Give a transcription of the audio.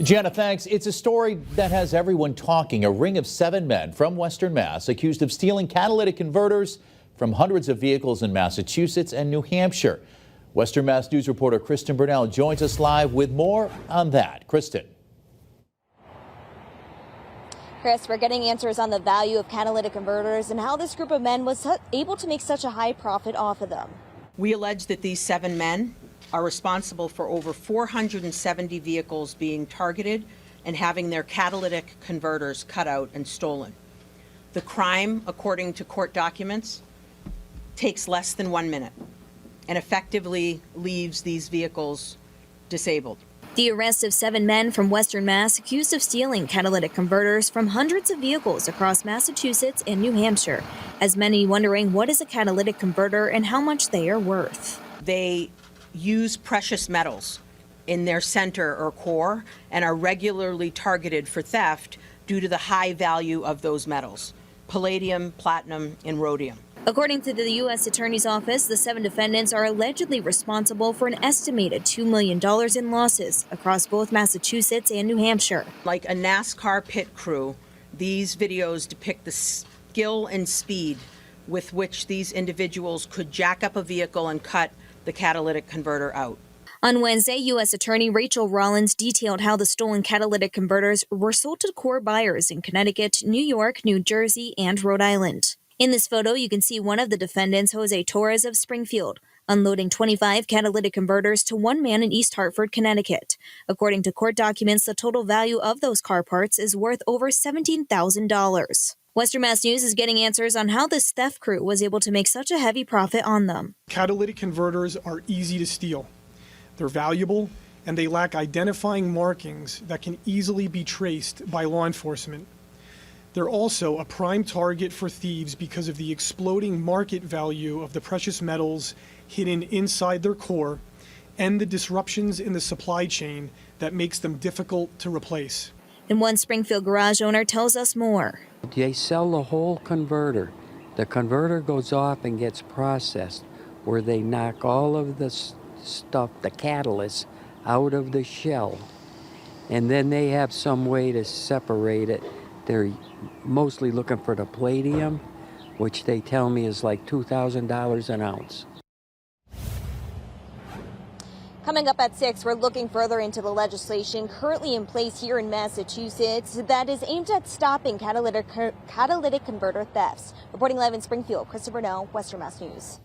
Jenna, thanks. It's a story that has everyone talking. A ring of 7 men from Western Mass accused of stealing catalytic converters from hundreds of vehicles in Massachusetts and New Hampshire. Western Mass News reporter Kristen Burnell joins us live with more on that. Kristen. Chris, we're getting answers on the value of catalytic converters and how this group of men was able to make such a high profit off of them. We allege that these 7 men are responsible for over 470 vehicles being targeted and having their catalytic converters cut out and stolen. The crime, according to court documents, takes less than 1 minute and effectively leaves these vehicles disabled. The arrest of 7 men from Western Mass accused of stealing catalytic converters from hundreds of vehicles across Massachusetts and New Hampshire, as many wondering what is a catalytic converter and how much they are worth. They use precious metals in their center or core and are regularly targeted for theft due to the high value of those metals: palladium, platinum, and rhodium. According to the U.S. Attorney's Office, the 7 defendants are allegedly responsible for an estimated $2 million in losses across both Massachusetts and New Hampshire. Like a NASCAR pit crew, these videos depict the skill and speed with which these individuals could jack up a vehicle and cut the catalytic converter out. On Wednesday, U.S. Attorney Rachel Rollins detailed how the stolen catalytic converters were sold to core buyers in Connecticut, New York, New Jersey, and Rhode Island. In this photo, you can see one of the defendants, Jose Torres of Springfield, unloading 25 catalytic converters to one man in East Hartford, Connecticut. According to court documents, the total value of those car parts is worth over $17,000. Western Mass News is getting answers on how this theft crew was able to make such a heavy profit on them. Catalytic converters are easy to steal. They're valuable, and they lack identifying markings that can easily be traced by law enforcement. They're also a prime target for thieves because of the exploding market value of the precious metals hidden inside their core and the disruptions in the supply chain that makes them difficult to replace. And one Springfield garage owner tells us more. They sell the whole converter. The converter goes off and gets processed, where they knock all of the stuff, the catalyst, out of the shell. And then they have some way to separate it. They're mostly looking for the palladium, which they tell me is like $2,000 an ounce. Coming up at 6, we're looking further into the legislation currently in place here in Massachusetts that is aimed at stopping catalytic converter thefts. Reporting live in Springfield, Kristen Burnell, Western Mass News.